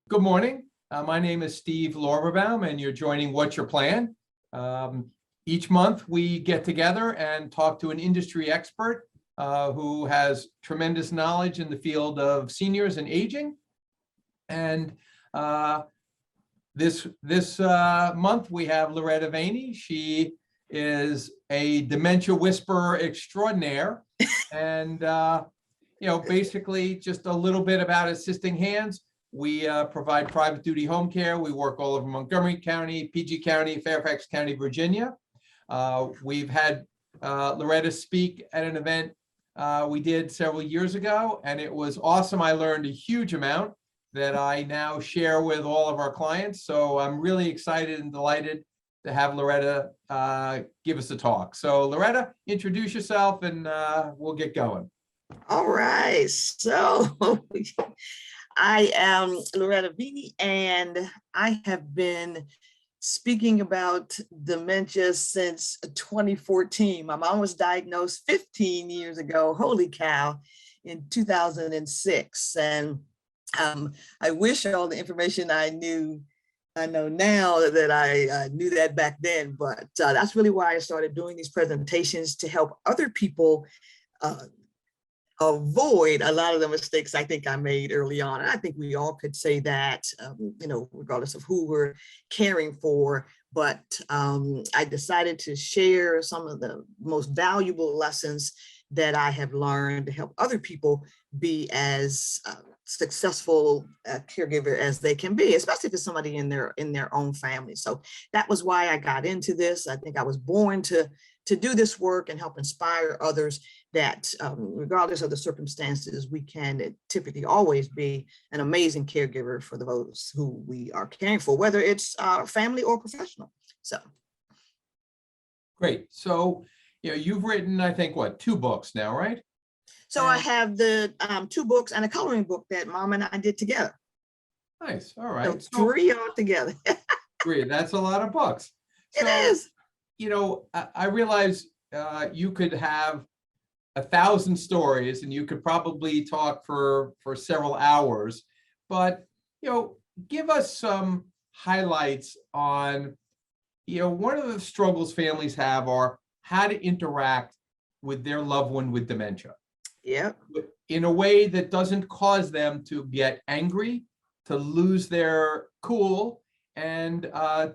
Good morning. My name is Steve Lorberbaum, and you're joining What's Your Plan? Each month, we get together and talk to an industry expert who has tremendous knowledge in the field of seniors and aging. And this month, we have Loretta Viny. She is a dementia whisperer extraordinaire. And, basically just a little bit about assisting hands. We provide private duty home care. We work all over Montgomery County, PG County, Fairfax County, Virginia. We've had Loretta speak at an event we did several years ago, and it was awesome. I learned a huge amount that I now share with all of our clients. So I'm really excited and delighted to have Loretta give us a talk. So Loretta, introduce yourself and we'll get going. All right. So I am Loretta Viny, and I have been speaking about dementia since 2014. My mom was diagnosed 15 years ago, holy cow, in 2006. And I wish all the information I know now that I knew that back then, but that's really why I started doing these presentations, to help other people avoid a lot of the mistakes I think I made early on. And I think we all could say that, regardless of who we're caring for. But I decided to share some of the most valuable lessons that I have learned to help other people be as successful caregiver as they can be, especially if it's somebody in their own family. So that was why I got into this. I think I was born to do this work and help inspire others that regardless of the circumstances, we can typically always be an amazing caregiver for those who we are caring for, whether it's family or professional. So. Great. So, you've written, I think, what, 2 books now, right? So I have the 2 books and a coloring book that Mom and I did together. Nice. All right. So 3 altogether. 3. That's a lot of books. So, it is. I realize you could have 1,000 stories and you could probably talk for several hours, but, give us some highlights on, one of the struggles families have are how to interact with their loved one with dementia. Yeah. In a way that doesn't cause them to get angry, to lose their cool, and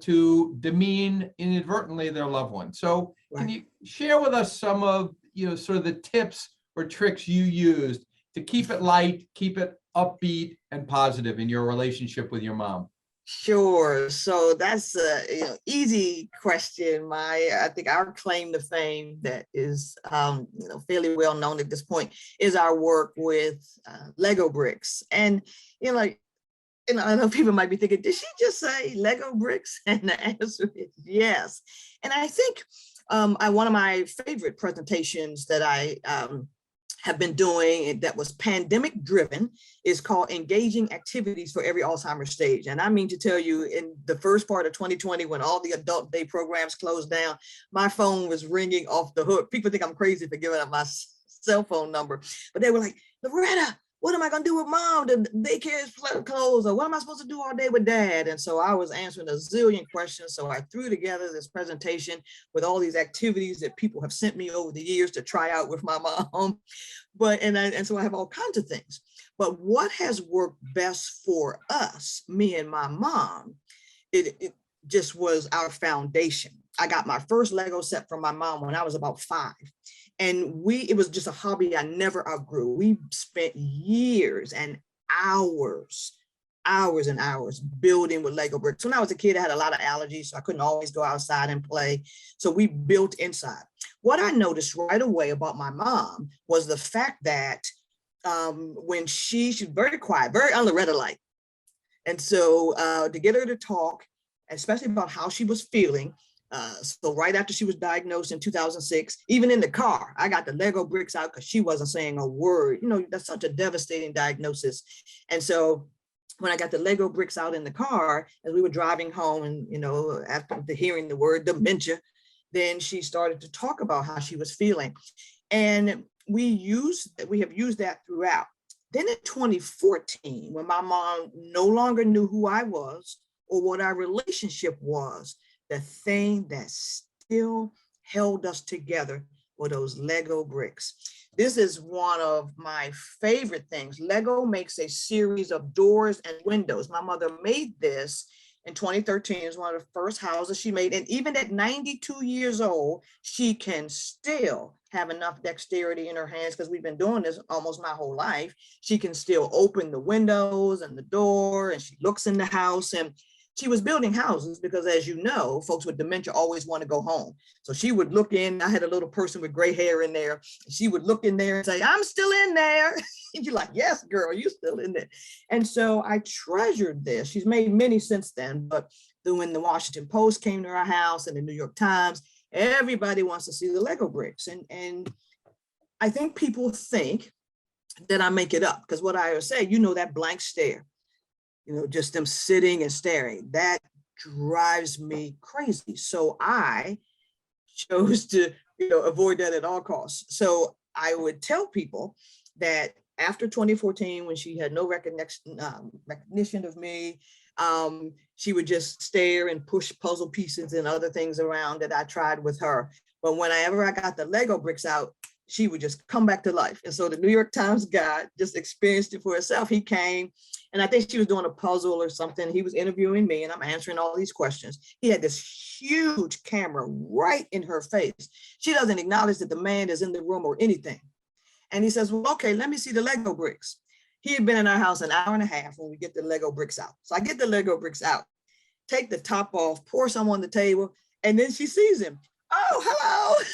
to demean inadvertently their loved one. So can you share with us some of, sort of the tips or tricks you used to keep it light, keep it upbeat and positive in your relationship with your mom? Sure. So that's a easy question. I think our claim to fame that is fairly well known at this point is our work with Lego bricks. And I know people might be thinking, did she just say Lego bricks? And the answer is yes. And I think one of my favorite presentations that I have been doing that was pandemic driven is called Engaging Activities for Every Alzheimer's Stage. And I mean to tell you, in the first part of 2020, when all the adult day programs closed down, my phone was ringing off the hook. People think I'm crazy for giving up my cell phone number, but they were like, Loretta, what am I gonna do with Mom? The daycare is closed, or what am I supposed to do all day with Dad? And so I was answering a zillion questions. So I threw together this presentation with all these activities that people have sent me over the years to try out with my mom. And so I have all kinds of things. But what has worked best for us, me and my mom, it just was our foundation. I got my first Lego set from my mom when I was about 5. And it was just a hobby I never outgrew. We spent years and hours and hours building with Lego bricks. When I was a kid, I had a lot of allergies, so I couldn't always go outside and play. So we built inside. What I noticed right away about my mom was the fact that when she's very quiet, very un-Loretta-like. And so to get her to talk, especially about how she was feeling, so right after she was diagnosed in 2006, even in the car, I got the Lego bricks out because she wasn't saying a word. That's such a devastating diagnosis. And so when I got the Lego bricks out in the car, as we were driving home and, after hearing the word dementia, then she started to talk about how she was feeling. And we have used that throughout. Then in 2014, when my mom no longer knew who I was or what our relationship was, the thing that still held us together were those Lego bricks. This is one of my favorite things. Lego makes a series of doors and windows. My mother made this in 2013. It's one of the first houses she made. And even at 92 years old, she can still have enough dexterity in her hands, because we've been doing this almost my whole life. She can still open the windows and the door, and she looks in the house. And she was building houses because, as you know, folks with dementia always want to go home. So she would look in. I had a little person with gray hair in there. She would look in there and say, "I'm still in there." And you're like, "Yes, girl, you're still in there." And so I treasured this. She's made many since then, but when the Washington Post came to our house and the New York Times, everybody wants to see the Lego bricks. And I think people think that I make it up, because what I always say, that blank stare, just them sitting and staring, that drives me crazy. So I chose to, avoid that at all costs. So I would tell people that after 2014, when she had no recognition of me, she would just stare and push puzzle pieces and other things around that I tried with her. But whenever I got the Lego bricks out, she would just come back to life. And so the New York Times guy just experienced it for herself. He came, and I think she was doing a puzzle or something. He was interviewing me, and I'm answering all these questions. He had this huge camera right in her face. She doesn't acknowledge that the man is in the room or anything. And he says, "Well, okay, let me see the Lego bricks." He had been in our house an hour and a half when we get the Lego bricks out. So I get the Lego bricks out, take the top off, pour some on the table, and then she sees him. "Oh, hello."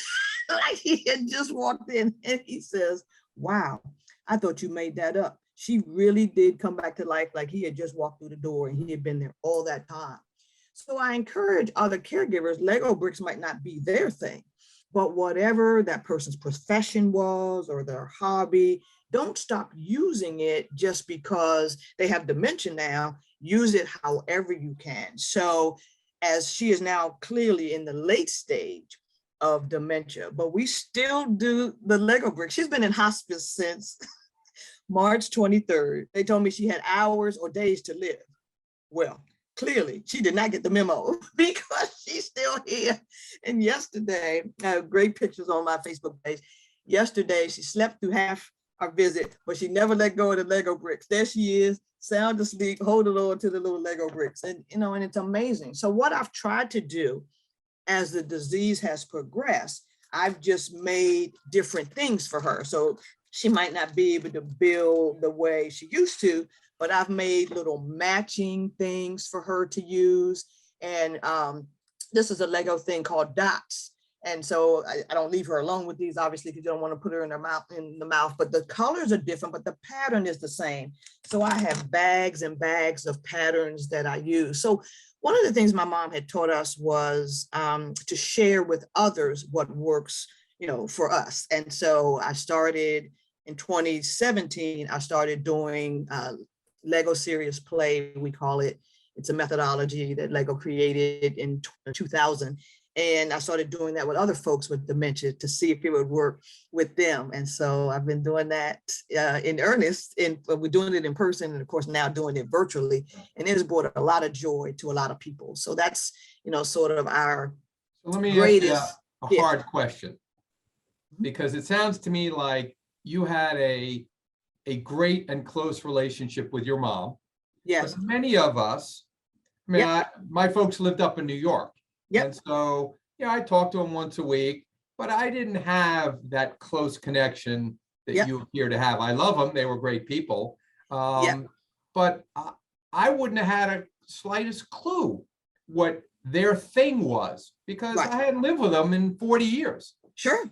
Like he had just walked in, and he says, "Wow, I thought you made that up." She really did come back to life, like he had just walked through the door and he had been there all that time. So I encourage other caregivers, Lego bricks might not be their thing, but whatever that person's profession was or their hobby, don't stop using it just because they have dementia now. Use it however you can. So as she is now clearly in the late stage of dementia, but we still do the Lego bricks. She's been in hospice since March 23rd. They told me she had hours or days to live. Well, clearly she did not get the memo, because she's still here. And yesterday, I have great pictures on my Facebook page. Yesterday, she slept through half our visit, but she never let go of the Lego bricks. There she is, sound asleep, holding on to the little Lego bricks. And, and it's amazing. So what I've tried to do as the disease has progressed, I've just made different things for her. So she might not be able to build the way she used to, but I've made little matching things for her to use. And this is a Lego thing called dots. And so I don't leave her alone with these, obviously, because you don't want to put her in the mouth, but the colors are different, but the pattern is the same. So I have bags and bags of patterns that I use. So one of the things my mom had taught us was to share with others what works, for us. And so I started in 2017, I started doing Lego Serious Play, we call it. It's a methodology that Lego created in 2000. And I started doing that with other folks with dementia to see if it would work with them. And so I've been doing that in earnest, and we're doing it in person, and of course now doing it virtually. And it has brought a lot of joy to a lot of people. So that's, sort of our So let me greatest. ask you a hard question, because it sounds to me like you had a great and close relationship with your mom. Yes. But many of us, my folks lived up in New York. Yep. And so, I talked to them once a week, but I didn't have that close connection that you appear to have. I love them. They were great people. But I wouldn't have had a slightest clue what their thing was, because I hadn't lived with them in 40 years. Sure.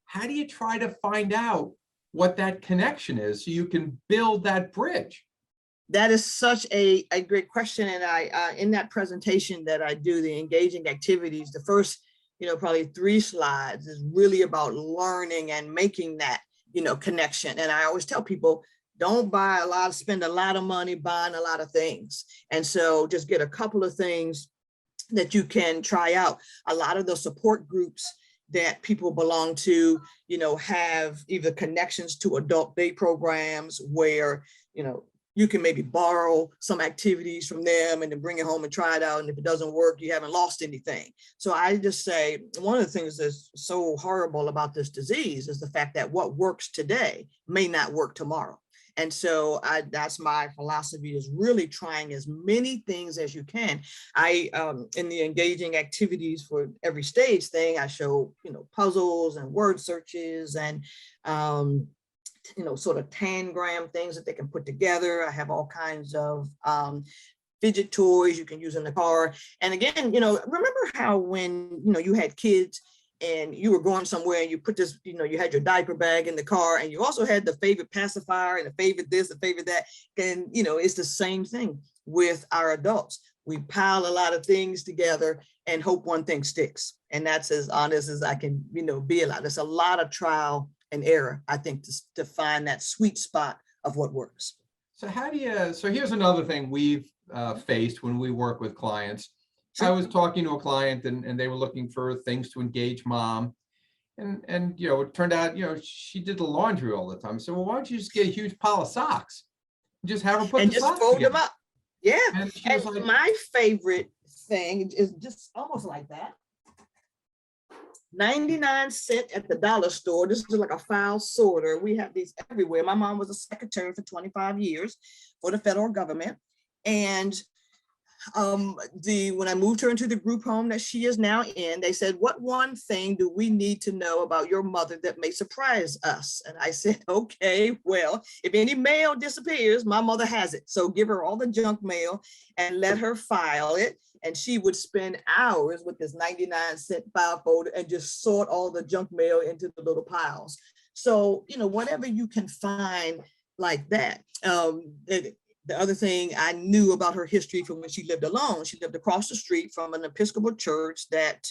How do you try to find out what that connection is so you can build that bridge? That is such a great question. And I, in that presentation that I do, the engaging activities, the first, probably 3 slides is really about learning and making that, connection. And I always tell people, don't spend a lot of money buying a lot of things. And so just get a couple of things that you can try out. A lot of the support groups, that people belong to, have either connections to adult day programs where, you can maybe borrow some activities from them and then bring it home and try it out. And if it doesn't work, you haven't lost anything. So I just say, one of the things that's so horrible about this disease is the fact that what works today may not work tomorrow. And so that's my philosophy, is really trying as many things as you can. In the engaging activities for every stage thing, I show, puzzles and word searches and, sort of tangram things that they can put together. I have all kinds of fidget toys you can use in the car. And again, remember how when, you had kids and you were going somewhere and you put this, you had your diaper bag in the car and you also had the favorite pacifier and the favorite this, the favorite that. And, it's the same thing with our adults. We pile a lot of things together and hope one thing sticks. And that's as honest as I can, be allowed. There's a lot of trial and error, I think, to find that sweet spot of what works. So so here's another thing we've faced when we work with clients. Sure. I was talking to a client and they were looking for things to engage mom. And it turned out, she did the laundry all the time. So why don't you just get a huge pile of socks and just have her put and the just socks fold together. them up. Yeah. And like, my favorite thing is just almost like that. 99 cents at the dollar store. This is like a file sorter. We have these everywhere. My mom was a secretary for 25 years for the federal government. And when I moved her into the group home that she is now in, they said, what one thing do we need to know about your mother that may surprise us? And I said, okay, well, if any mail disappears, my mother has it. So give her all the junk mail and let her file it. And she would spend hours with this 99-cent file folder and just sort all the junk mail into the little piles. So, whatever you can find like that. The other thing I knew about her history from when she lived alone, she lived across the street from an Episcopal church that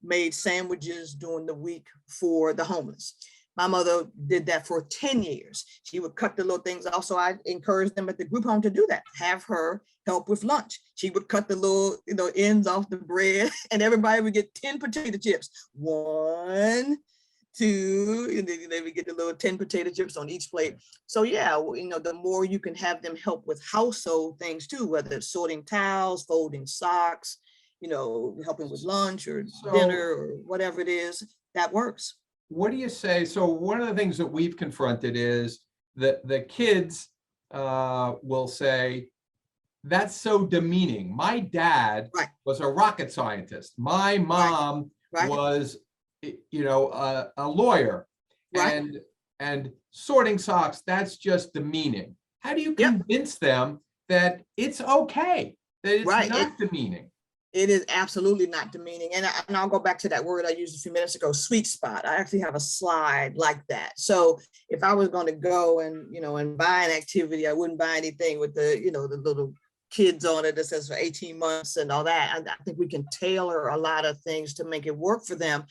made sandwiches during the week for the homeless. My mother did that for 10 years. She would cut the little things. Also, I encouraged them at the group home to do that, have her help with lunch. She would cut the little, ends off the bread and everybody would get 10 potato chips. 1, 2, and then they would get the little 10 potato chips on each plate. So yeah, the more you can have them help with household things too, whether it's sorting towels, folding socks, helping with lunch or dinner or whatever it is, that works. What do you say? So one of the things that we've confronted is that the kids will say, that's so demeaning. My dad was a rocket scientist. My mom was, a lawyer. And sorting socks, that's just demeaning. How do you convince them that it's okay, that it's not demeaning? It is absolutely not demeaning. And I'll go back to that word I used a few minutes ago, sweet spot. I actually have a slide like that. So if I was going to go and, and buy an activity, I wouldn't buy anything with the, the little kids on it that says for 18 months and all that. I think we can tailor a lot of things to make it work for them.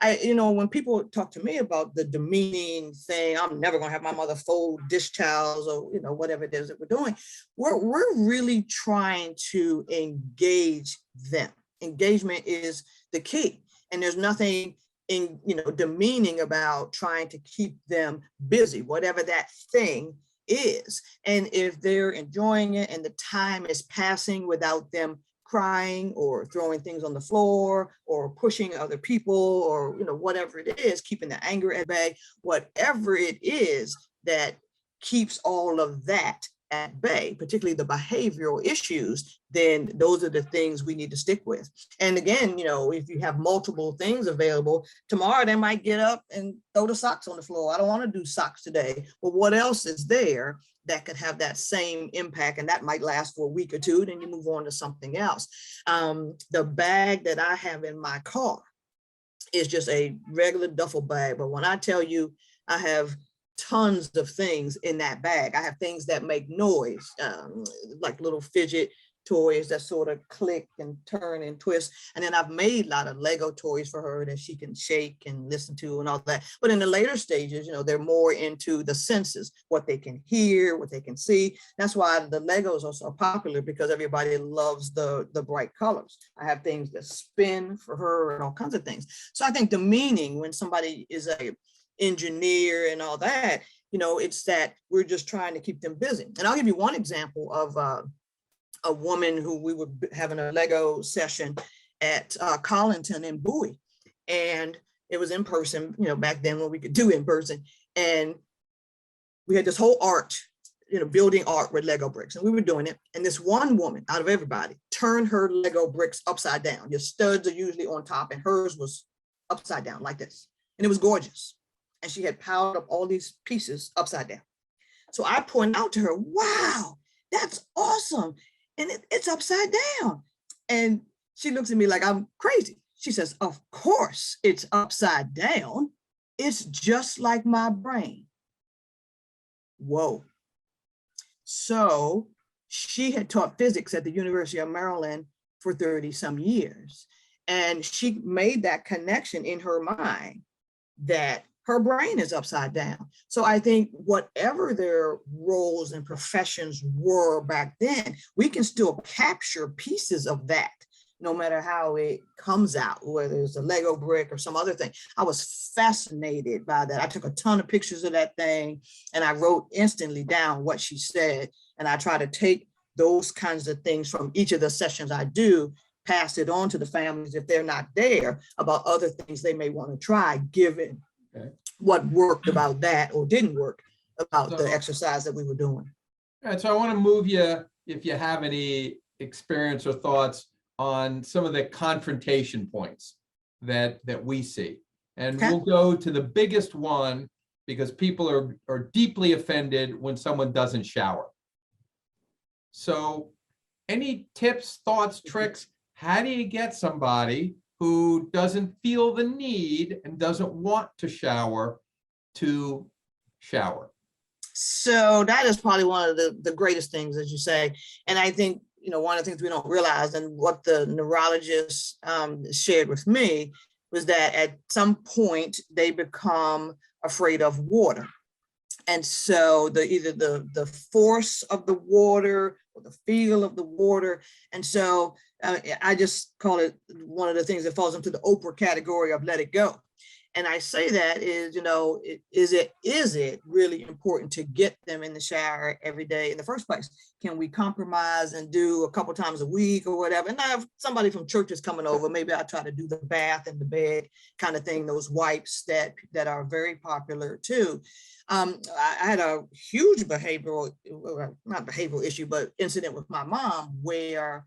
When people talk to me about the demeaning thing, I'm never going to have my mother fold dish towels or, whatever it is that we're doing. We're really trying to engage them. Engagement is the key. And there's nothing demeaning about trying to keep them busy, whatever that thing is. And if they're enjoying it and the time is passing without them crying or throwing things on the floor or pushing other people or whatever it is, keeping the anger at bay, whatever it is that keeps all of that at bay, particularly the behavioral issues, then those are the things we need to stick with. And again, if you have multiple things available, tomorrow they might get up and throw the socks on the floor. I don't want to do socks today. Well, what else is there that could have that same impact? And that might last for a week or two, then you move on to something else. The bag that I have in my car is just a regular duffel bag. But when I tell you I have tons of things in that bag. I have things that make noise, like little fidget toys that sort of click and turn and twist. And then I've made a lot of Lego toys for her that she can shake and listen to and all that. But in the later stages, they're more into the senses, what they can hear, what they can see. That's why the Legos are so popular, because everybody loves the bright colors. I have things that spin for her and all kinds of things. So I think the meaning, when somebody is a engineer and all that, it's that we're just trying to keep them busy. And I'll give you one example of a woman who we were having a Lego session at Collington in Bowie. And it was in person, back then when we could do in person. And we had this whole art, building art with Lego bricks, and we were doing it. And this one woman out of everybody turned her Lego bricks upside down. Your studs are usually on top, and hers was upside down like this. And it was gorgeous. And she had piled up all these pieces upside down. So I pointed out to her, wow, that's awesome. And it's upside down. And she looks at me like I'm crazy. She says, of course it's upside down. It's just like my brain. Whoa. So she had taught physics at the University of Maryland for 30 some years. And she made that connection in her mind that her brain is upside down. So I think whatever their roles and professions were back then, we can still capture pieces of that, no matter how it comes out, whether it's a Lego brick or some other thing. I was fascinated by that. I took a ton of pictures of that thing, and I wrote instantly down what she said. And I try to take those kinds of things from each of the sessions I do, pass it on to the families if they're not there, about other things they may want to try, given what worked about that or didn't work about the exercise that we were doing. All right, so I want to move you, if you have any experience or thoughts on some of the confrontation points that we see. And we'll go to the biggest one, because people are deeply offended when someone doesn't shower. So any tips, thoughts, tricks? How do you get somebody who doesn't feel the need and doesn't want to shower? So that is probably one of the greatest things, as you say. And I think, one of the things we don't realize, and what the neurologist shared with me, was that at some point they become afraid of water. And so either the force of the water or the feel of the water. And so I just call it one of the things that falls into the Oprah category of let it go. And I say that is, is it really important to get them in the shower every day in the first place? Can we compromise and do a couple times a week or whatever? And now if somebody from church is coming over, maybe I try to do the bath and the bed kind of thing, those wipes that are very popular too. I had a huge not behavioral issue, but incident with my mom where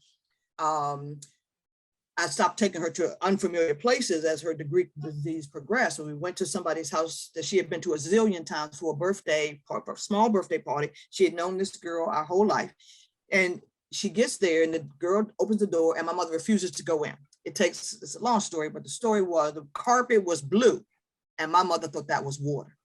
I stopped taking her to unfamiliar places as her disease progressed. So we went to somebody's house that she had been to a zillion times for a small birthday party. She had known this girl our whole life. And she gets there and the girl opens the door and my mother refuses to go in. It's a long story, but the story was the carpet was blue and my mother thought that was water.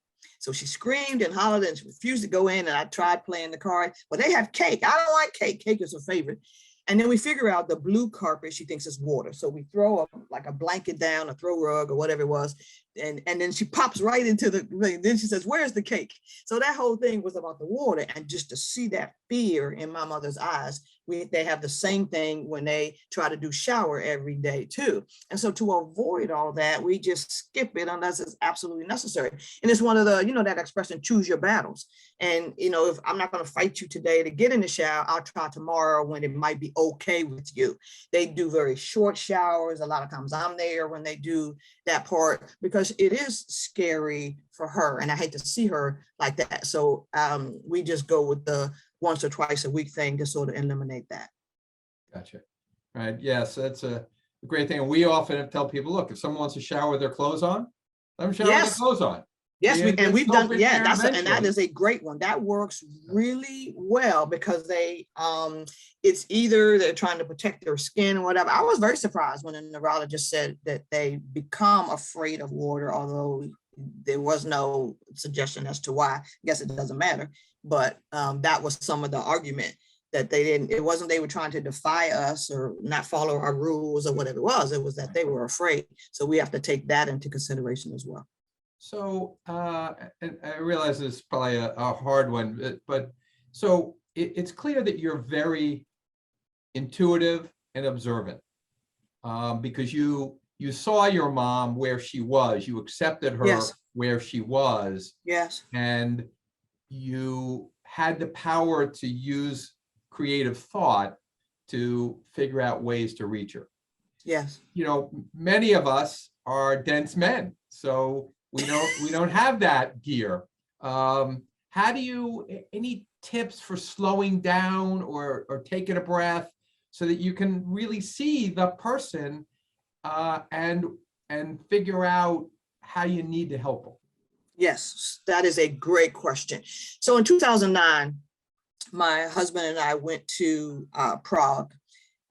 So she screamed and hollered and she refused to go in, and I tried playing the card. Well, they have cake. I don't like cake. Cake is her favorite. And then we figure out the blue carpet she thinks is water. So we throw like a blanket down, a throw rug or whatever it was. And then she pops right into the thing. Then she says, where's the cake? So that whole thing was about the water. And just to see that fear in my mother's eyes, they have the same thing when they try to do shower every day too. And so to avoid all that, we just skip it unless it's absolutely necessary. And it's one of the, that expression, choose your battles. And, if I'm not going to fight you today to get in the shower, I'll try tomorrow when it might be okay with you. They do very short showers. A lot of times I'm there when they do that part, because it is scary for her. And I hate to see her like that. So we just go with the once or twice a week thing to sort of eliminate that. Gotcha. Right. Yes, that's a great thing. And we often tell people, look, if someone wants to shower with their clothes on, let them shower with their clothes on. Yes, we've done, and that is a great one. That works really well because it's either they're trying to protect their skin or whatever. I was very surprised when a neurologist said that they become afraid of water, although there was no suggestion as to why. I guess it doesn't matter, but that was some of the argument. that they didn't, it wasn't they were trying to defy us or not follow our rules or whatever it was that they were afraid. So we have to take that into consideration as well. So, and I realize this is probably a hard one, but so it's clear that you're very intuitive and observant, because you saw your mom where she was, you accepted her Yes. where she was, Yes. and you had the power to use creative thought to figure out ways to reach her. Yes. You know, many of us are dense men, so we don't have that gear. How do you, any tips for slowing down or taking a breath so that you can really see the person and figure out how you need to help them? Yes, that is a great question. So in 2009, my husband and I went to Prague.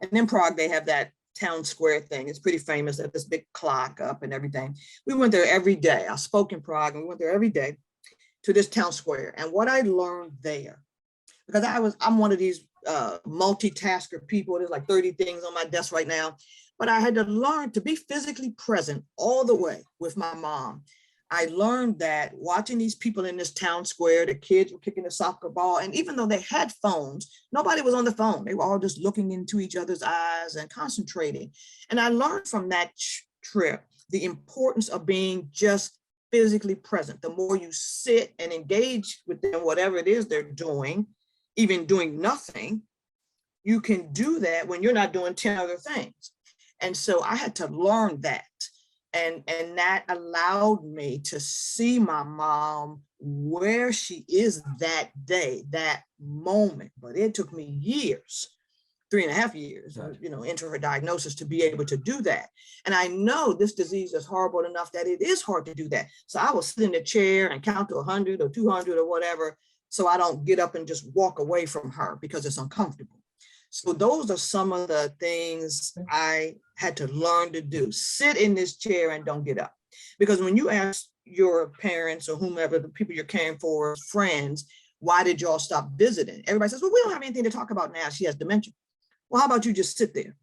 And in Prague, they have that town square thing. It's pretty famous. They have this big clock up and everything. We went there every day. I spoke in Prague and we went there every day to this town square. And what I learned there, because I'm one of these multitasker people. There's like 30 things on my desk right now. But I had to learn to be physically present all the way with my mom. I learned that watching these people in this town square, the kids were kicking the soccer ball, and even though they had phones, nobody was on the phone. They were all just looking into each other's eyes and concentrating. And I learned from that trip the importance of being just physically present. The more you sit and engage with them, whatever it is they're doing, even doing nothing, you can do that when you're not doing 10 other things. And so I had to learn that. And that allowed me to see my mom where she is that day, that moment. But it took me years, 3.5 years, into her diagnosis to be able to do that. And I know this disease is horrible enough that it is hard to do that. So I will sit in the chair and count to 100 or 200 or whatever, so I don't get up and just walk away from her because it's uncomfortable. So those are some of the things I had to learn to do. Sit in this chair and don't get up. Because when you ask your parents or whomever, the people you're caring for, friends, why did y'all stop visiting? Everybody says, well, we don't have anything to talk about now. She has dementia. Well, how about you just sit there?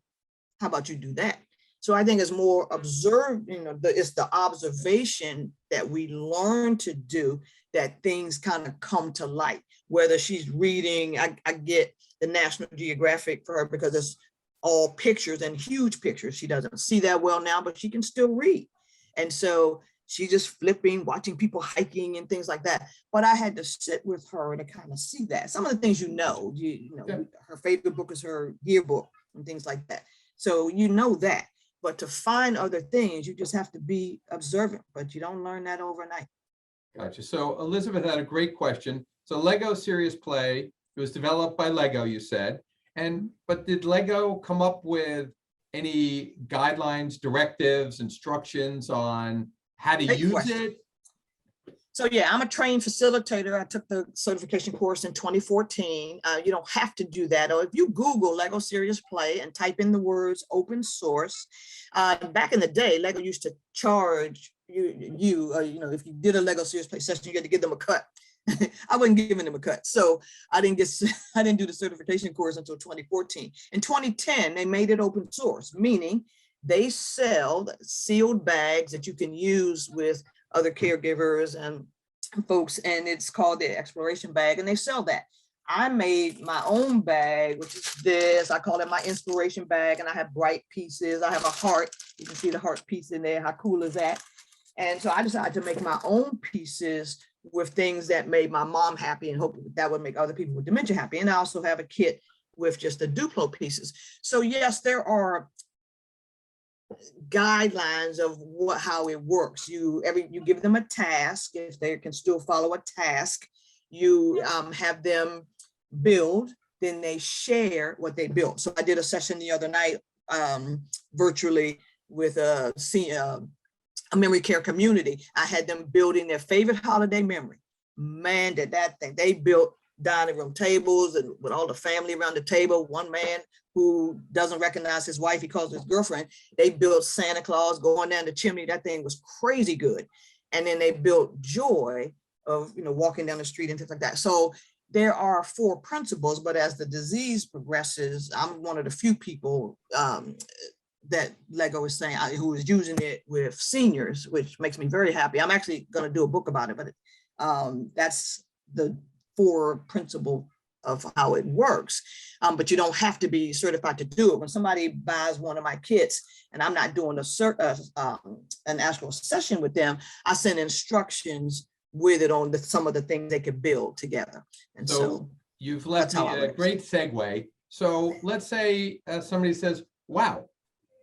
How about you do that? So I think it's more observed, it's the observation that we learn to do that things kind of come to light. Whether she's reading, I get the National Geographic for her because it's all pictures and huge pictures. She doesn't see that well now, but she can still read. And so she's just flipping, watching people hiking and things like that. But I had to sit with her to kind of see that. Some of the things her favorite book is her yearbook and things like that. So that. But to find other things, you just have to be observant, but you don't learn that overnight. Gotcha. So Elizabeth had a great question. So Lego Serious Play, it was developed by Lego, you said. But did Lego come up with any guidelines, directives, instructions on how to use it? So yeah, I'm a trained facilitator. I took the certification course in 2014. You don't have to do that. Or if you Google Lego Serious Play and type in the words open source, back in the day, Lego used to charge you if you did a Lego Serious Play session, you had to give them a cut. I wasn't giving them a cut. So I didn't do the certification course until 2014. In 2010, they made it open source, meaning they sell sealed bags that you can use with other caregivers and folks, and it's called the exploration bag, and they sell that. I made my own bag, which is this. I call it my inspiration bag, and I have bright pieces. I have a heart. You can see the heart piece in there. How cool is that? And so I decided to make my own pieces with things that made my mom happy and hope that would make other people with dementia happy. And I also have a kit with just the Duplo pieces. So yes, there are guidelines of how it works. You give them a task. If they can still follow a task, you have them build, then they share what they built. So I did a session the other night virtually with a memory care community. I had them building their favorite holiday memory. Man, did that thing. They built dining room tables and with all the family around the table. One man who doesn't recognize his wife, he calls his girlfriend. They built Santa Claus going down the chimney. That thing was crazy good. And then they built joy of walking down the street and things like that. So there are 4 principles, but as the disease progresses, I'm one of the few people that Lego is saying who is using it with seniors, which makes me very happy. I'm actually going to do a book about it, but that's the 4 principle of how it works. But you don't have to be certified to do it. When somebody buys one of my kits and I'm not doing an actual session with them, I send instructions with it on some of the things they could build together. And so you've left me a great segue. So let's say somebody says, wow,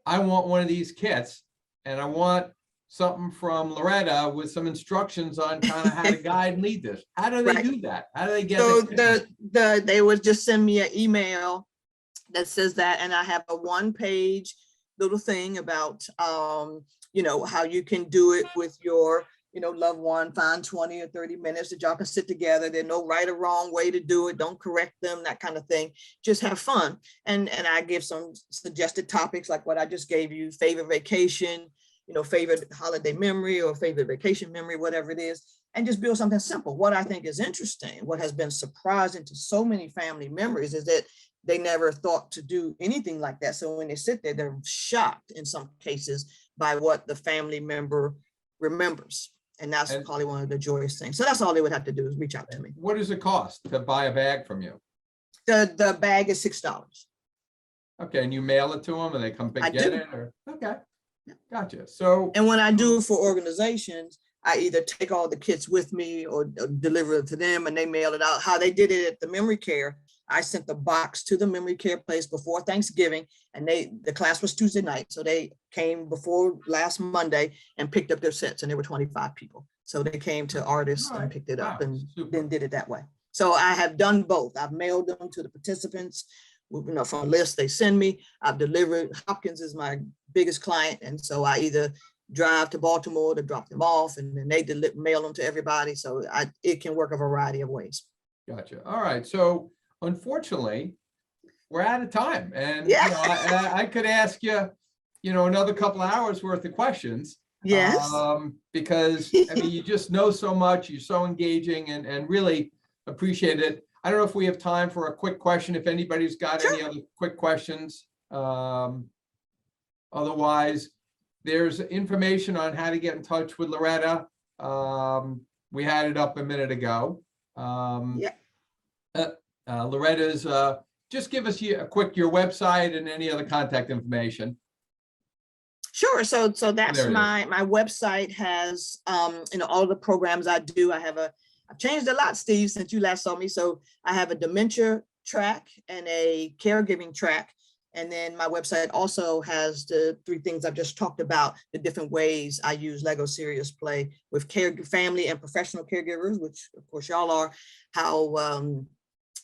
I want one of these kits and I want something from Loretta with some instructions on kind of how to guide and lead this. How do they do that? How do they get it? They would just send me an email that says that, and I have a 1-page little thing about you know, how you can do it with your loved one. Find 20 or 30 minutes that y'all can sit together. There's no right or wrong way to do it. Don't correct them, that kind of thing. Just have fun. And I give some suggested topics like what I just gave you: favorite vacation, favorite holiday memory or favorite vacation memory, whatever it is, and just build something simple. What I think is interesting, what has been surprising to so many family members, is that they never thought to do anything like that. So when they sit there, they're shocked in some cases by what the family member remembers. And that's probably one of the joyous things. So that's all they would have to do, is reach out to me. What does it cost to buy a bag from you? The bag is $6. Okay, and you mail it to them and they come get it? Or okay, gotcha. So, and when I do for organizations, I either take all the kits with me or deliver it to them and they mail it out. How they did it at the memory care, I sent the box to the memory care place before Thanksgiving, and the class was Tuesday night. So they came before last Monday and picked up their sets, and there were 25 people. So they came to artists and picked it up and then did it that way. So I have done both. I've mailed them to the participants, from a list they send me. I've delivered. Hopkins is my biggest client. And so I either drive to Baltimore to drop them off, and then they mail them to everybody. So it can work a variety of ways. Gotcha. All right. So unfortunately, we're out of time, and I could ask you, another couple of hours worth of questions. Yes. Because I mean, you just know so much. You're so engaging, and really appreciate it. I don't know if we have time for a quick question. If anybody's got any other quick questions, otherwise, there's information on how to get in touch with Loretta. We had it up a minute ago. Loretta's, just give us your website and any other contact information. Sure. So that's my website has, all the programs I do. I've changed a lot, Steve, since you last saw me. So I have a dementia track and a caregiving track. And then my website also has the 3 things I've just talked about, the different ways I use Lego Serious Play with family and professional caregivers, which of course y'all are, how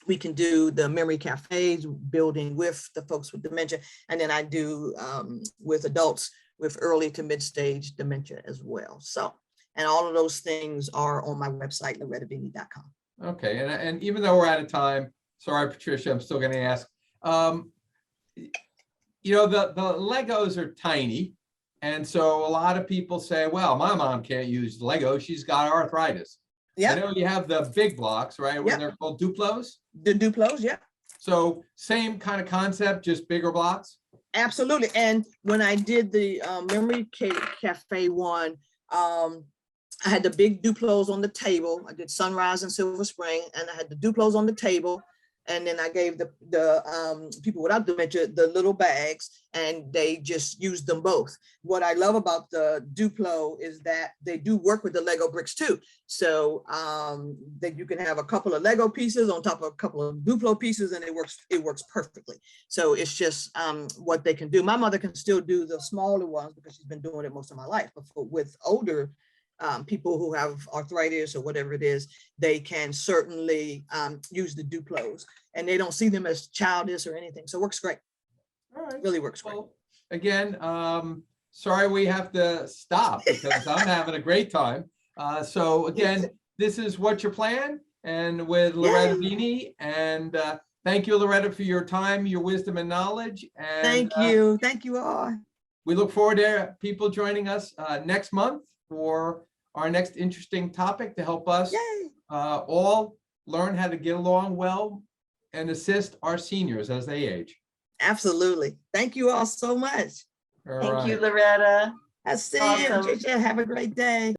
we can do the memory cafes, building with the folks with dementia. And then I do with adults with early to mid-stage dementia as well. So, and all of those things are on my website, loretaviny.com. Okay, and even though we're out of time, sorry, Patricia, I'm still going to ask. The Legos are tiny, and so a lot of people say, "Well, my mom can't use Lego; she's got arthritis." Yeah, I know you have the big blocks, right? When they're called Duplos. The Duplos, yeah. So same kind of concept, just bigger blocks. Absolutely. And when I did the memory cafe one, I had the big Duplos on the table. I did Sunrise and Silver Spring, and I had the Duplos on the table. And then I gave the people without dementia the little bags, and they just used them both. What I love about the Duplo is that they do work with the Lego bricks too. So that you can have a couple of Lego pieces on top of a couple of Duplo pieces, and it works perfectly. So it's just what they can do. My mother can still do the smaller ones because she's been doing it most of my life. But with older people who have arthritis or whatever it is, they can certainly use the Duplos, and they don't see them as childish or anything. So it works great. All right. Really works great. Well, again, sorry we have to stop because I'm having a great time. So again, this is What's Your Plan, and with Loretta Viny, and thank you, Loretta, for your time, your wisdom and knowledge. And thank you. Thank you all. We look forward to people joining us next month for our next interesting topic to help us all learn how to get along well and assist our seniors as they age. Absolutely. Thank you all so much. All Thank you, right. Loretta. I'll see you, Awesome. Tricia. Have a great day.